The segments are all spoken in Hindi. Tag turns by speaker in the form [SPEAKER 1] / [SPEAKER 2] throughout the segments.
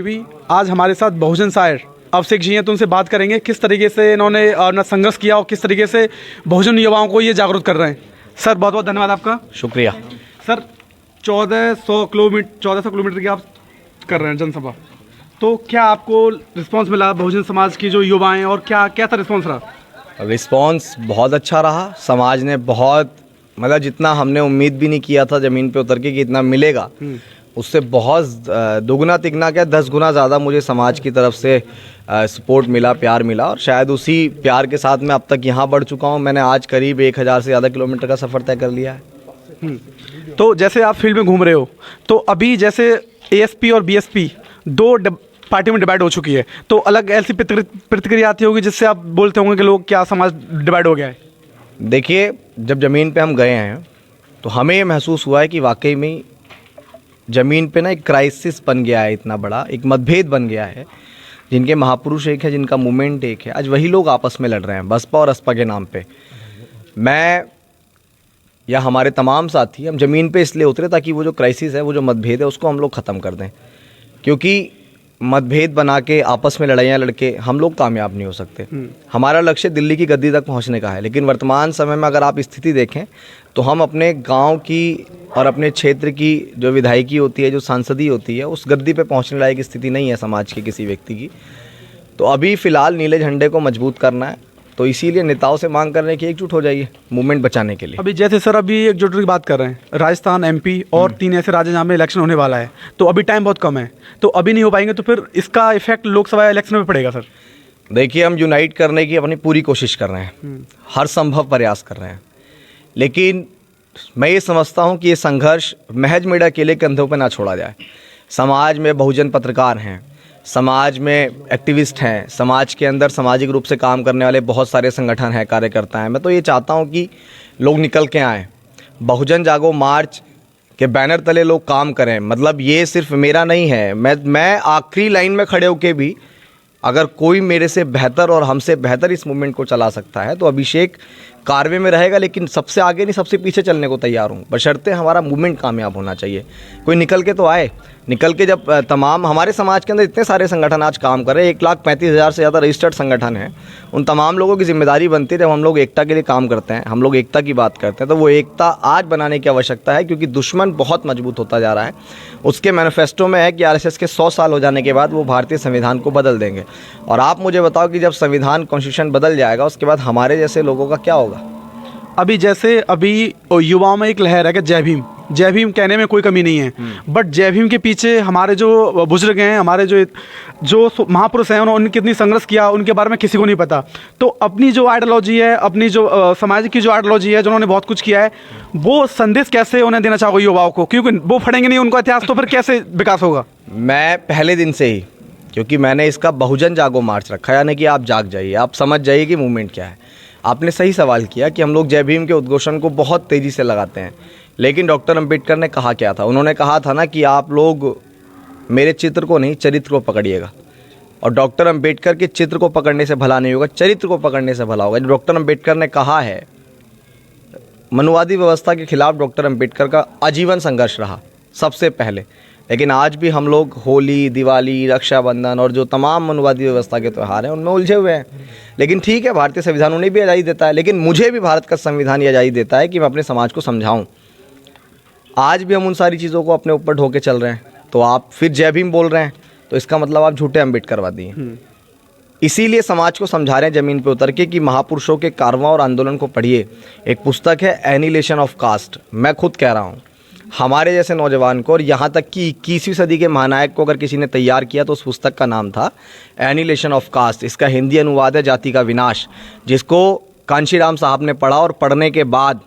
[SPEAKER 1] भी आज हमारे साथ बहुजन शायर अभिषेक जी हैं, तो उनसे बात करेंगे किस तरीके से इन्होंने अपना संघर्ष किया और किस तरीके से बहुजन युवाओं को ये जागरूक कर रहे हैं। सर बहुत बहुत धन्यवाद आपका।
[SPEAKER 2] शुक्रिया
[SPEAKER 1] सर 1400 किलोमीटर की आप कर रहे हैं जनसभा, तो क्या आपको रिस्पांस मिला बहुजन समाज की जो युवाएं, और क्या कैसा रिस्पांस रहा?
[SPEAKER 2] रिस्पांस बहुत अच्छा रहा। समाज ने बहुत मतलब जितना हमने उम्मीद भी नहीं किया था ज़मीन पे उतर के कि इतना मिलेगा, उससे बहुत दुगना तिगना क्या 10 गुना ज़्यादा मुझे समाज की तरफ से सपोर्ट मिला, प्यार मिला। और शायद उसी प्यार के साथ मैं अब तक यहाँ बढ़ चुका हूँ। मैंने आज करीब 1000 से ज़्यादा किलोमीटर का सफ़र तय कर लिया है।
[SPEAKER 1] तो जैसे आप फील्ड में घूम रहे हो, तो अभी जैसे एएसपी और बीएसपी दो पार्टी में डिवाइड हो चुकी है, तो अलग ऐसी प्रतिक्रिया आती होगी जिससे आप बोलते होंगे कि लोग क्या समाज डिवाइड हो गया है?
[SPEAKER 2] देखिए, जब ज़मीन पे हम गए हैं तो हमें ये महसूस हुआ है कि वाकई में ज़मीन पे ना एक क्राइसिस बन गया है, इतना बड़ा एक मतभेद बन गया है। जिनके महापुरुष एक है, जिनका मूवमेंट एक है, आज वही लोग आपस में लड़ रहे हैं बसपा और असपा के नाम पे। मैं या हमारे तमाम साथी हम ज़मीन पे इसलिए उतरे ताकि वो जो क्राइसिस है, वो जो मतभेद है, उसको हम लोग ख़त्म कर दें। क्योंकि मतभेद बना के आपस में लड़ाइयाँ लड़के हम लोग कामयाब नहीं हो सकते। हमारा लक्ष्य दिल्ली की गद्दी तक पहुंचने का है, लेकिन वर्तमान समय में अगर आप स्थिति देखें तो हम अपने गांव की और अपने क्षेत्र की जो विधायकी होती है, जो सांसदी होती है, उस गद्दी पे पहुंचने लायक स्थिति नहीं है समाज के किसी व्यक्ति की। तो अभी फ़िलहाल नीले झंडे को मजबूत करना है, तो इसीलिए नेताओं से मांग कर रहे हैं कि एकजुट हो जाइए मूवमेंट बचाने के लिए।
[SPEAKER 1] अभी जैसे सर अभी एकजुट की बात कर रहे हैं, राजस्थान, एमपी और 3 ऐसे राज्य जहाँ में इलेक्शन होने वाला है, तो अभी टाइम बहुत कम है, तो अभी नहीं हो पाएंगे, तो फिर इसका इफेक्ट लोकसभा इलेक्शन में पड़ेगा सर?
[SPEAKER 2] देखिए, हम यूनाइट करने की अपनी पूरी कोशिश कर रहे हैं, हर संभव प्रयास कर रहे हैं, लेकिन मैं ये समझता हूँ कि ये संघर्ष महज मेरे अकेले कंधों पर ना छोड़ा जाए। समाज में बहुजन पत्रकार हैं, समाज में एक्टिविस्ट हैं, समाज के अंदर सामाजिक रूप से काम करने वाले बहुत सारे संगठन हैं, कार्यकर्ता हैं। मैं तो ये चाहता हूँ कि लोग निकल के आएँ, बहुजन जागो मार्च के बैनर तले लोग काम करें। मतलब ये सिर्फ मेरा नहीं है, मैं आखिरी लाइन में खड़े होके भी अगर कोई मेरे से बेहतर और हमसे बेहतर इस मूवमेंट को चला सकता है तो अभिषेक कारवे में रहेगा, लेकिन सबसे आगे नहीं सबसे पीछे चलने को तैयार हूँ, बशर्ते हमारा मूवमेंट कामयाब होना चाहिए। कोई निकल के तो आए, निकल के जब तमाम हमारे समाज के अंदर इतने सारे संगठन आज काम कर रहे हैं, 1,35,000 से ज़्यादा रजिस्टर्ड संगठन हैं, उन तमाम लोगों की जिम्मेदारी बनती है जब हम लोग एकता के लिए काम करते हैं, हम लोग एकता की बात करते हैं, तो वो एकता आज बनाने की आवश्यकता है, क्योंकि दुश्मन बहुत मजबूत होता जा रहा है। उसके मैनिफेस्टो में है कि आरएसएस के 100 साल हो जाने के बाद वो भारतीय संविधान को बदल देंगे। और आप मुझे बताओ कि जब संविधान कॉन्स्टिट्यूशन बदल जाएगा, उसके बाद हमारे जैसे लोगों का क्या होगा?
[SPEAKER 1] अभी जैसे अभी युवाओं में एक लहर है कि जय भीम, जय भीम कहने में कोई कमी नहीं है, बट जय भीम के पीछे हमारे जो बुजुर्ग हैं, हमारे जो महापुरुष हैं, उन्होंने कितनी संघर्ष किया, उनके बारे में किसी को नहीं पता। तो अपनी जो आइडियोलॉजी है, अपनी जो समाज की जो आइडियोलॉजी है, जिन्होंने बहुत कुछ किया है, वो संदेश कैसे उन्हें देना चाहोगे युवाओं को? क्योंकि वो पढ़ेंगे नहीं उनका इतिहास, तो फिर कैसे विकास होगा?
[SPEAKER 2] मैं पहले दिन से ही, क्योंकि मैंने इसका बहुजन जागो मार्च रखा, यानी कि आप जाग जाइए, आप समझ जाइए कि मूवमेंट क्या है। आपने सही सवाल किया कि हम लोग जय भीम के उद्घोषण को बहुत तेज़ी से लगाते हैं, लेकिन डॉक्टर अंबेडकर ने कहा क्या था? उन्होंने कहा था ना कि आप लोग मेरे चित्र को नहीं, चरित्र को पकड़िएगा। और डॉक्टर अंबेडकर के चित्र को पकड़ने से भला नहीं होगा, चरित्र को पकड़ने से भला होगा। डॉक्टर अंबेडकर ने कहा है, मनुवादी व्यवस्था के खिलाफ डॉक्टर अंबेडकर का आजीवन संघर्ष रहा सबसे पहले। लेकिन आज भी हम लोग होली, दिवाली, रक्षाबंधन और जो तमाम मनुवादी व्यवस्था के त्यौहार हैं उनमें उलझे हुए हैं। लेकिन ठीक है, भारतीय संविधान उन्हें भी आज़ादी देता है, लेकिन मुझे भी भारत का संविधान ये आज़ादी देता है कि मैं अपने समाज को समझाऊं। आज भी हम उन सारी चीज़ों को अपने ऊपर ढोके चल रहे हैं, तो आप फिर जय भीम बोल रहे हैं, तो इसका मतलब आप झूठे अम्बेडकरवादी दिए। इसीलिए समाज को समझा रहे हैं ज़मीन पे उतर के कि महापुरुषों के कारवां और आंदोलन को पढ़िए। एक पुस्तक है एनिहिलेशन ऑफ कास्ट, मैं खुद कह रहा हूँ हमारे जैसे नौजवान को, और यहाँ तक कि 21वीं सदी के महानायक को अगर किसी ने तैयार किया तो उस पुस्तक का नाम था एनिहिलेशन ऑफ कास्ट। इसका हिंदी अनुवाद है जाति का विनाश, जिसको कांशीराम साहब ने पढ़ा और पढ़ने के बाद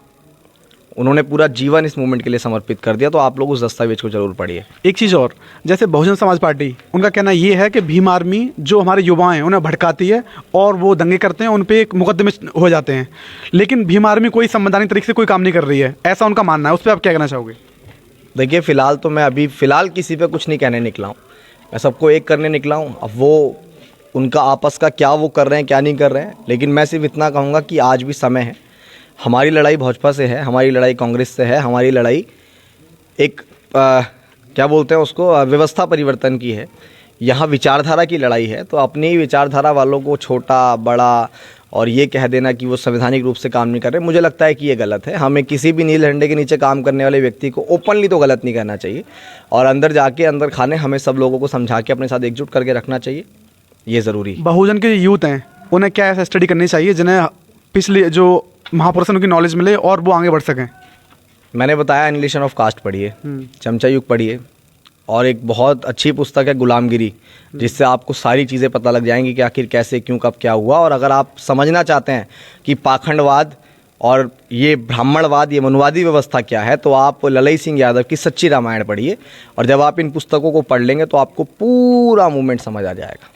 [SPEAKER 2] उन्होंने पूरा जीवन इस मूवमेंट के लिए समर्पित कर दिया। तो आप लोग उस दस्तावेज को जरूर पढ़िए।
[SPEAKER 1] एक चीज़ और, जैसे बहुजन समाज पार्टी, उनका कहना ये है कि भीम आर्मी जो हमारे युवा हैं उन्हें भड़काती है और वो दंगे करते हैं, उन पर एक मुकदमे हो जाते हैं, लेकिन भीम आर्मी कोई संवैधानिक तरीके से कोई काम नहीं कर रही है, ऐसा उनका मानना है। उस पर आप क्या कहना चाहोगे?
[SPEAKER 2] देखिए, फ़िलहाल तो मैं अभी फ़िलहाल किसी पे कुछ नहीं कहने निकला हूँ, मैं सबको एक करने निकला हूँ। अब वो उनका आपस का क्या वो कर रहे हैं, क्या नहीं कर रहे हैं, लेकिन मैं सिर्फ इतना कहूँगा कि आज भी समय है। हमारी लड़ाई भाजपा से है, हमारी लड़ाई कांग्रेस से है, हमारी लड़ाई एक क्या बोलते हैं उसको, व्यवस्था परिवर्तन की है। यहाँ विचारधारा की लड़ाई है, तो अपनी ही विचारधारा वालों को छोटा बड़ा और ये कह देना कि वो संवैधानिक रूप से काम नहीं कर रहे, मुझे लगता है कि ये गलत है। हमें किसी भी नील झंडे के नीचे काम करने वाले व्यक्ति को ओपनली तो गलत नहीं कहना चाहिए, और अंदर जाके अंदर खाने हमें सब लोगों को समझा के अपने साथ एकजुट करके रखना चाहिए, ये ज़रूरी है।
[SPEAKER 1] बहुजन के यूथ हैं, उन्हें क्या ऐसा स्टडी करनी चाहिए जिन्हें पिछले जो महापुरुषों की नॉलेज मिले और वो आगे बढ़ सकें?
[SPEAKER 2] मैंने बताया एनिहिलेशन ऑफ कास्ट पढ़िए, चमचा युग पढ़िए, और एक बहुत अच्छी पुस्तक है गुलामगिरी, जिससे आपको सारी चीज़ें पता लग जाएंगी कि आखिर कैसे क्यों कब क्या हुआ। और अगर आप समझना चाहते हैं कि पाखंडवाद और ये ब्राह्मणवाद, ये मनुवादी व्यवस्था क्या है, तो आप ललई सिंह यादव की सच्ची रामायण पढ़िए, और जब आप इन पुस्तकों को पढ़ लेंगे तो आपको पूरा मूवमेंट समझ आ जाएगा।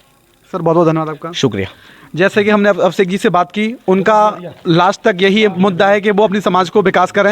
[SPEAKER 1] सर बहुत बहुत धन्यवाद आपका।
[SPEAKER 2] शुक्रिया।
[SPEAKER 1] जैसे कि हमने अब शेख जी से बात की, उनका लास्ट तक यही मुद्दा है कि वो अपनी समाज को विकास करें।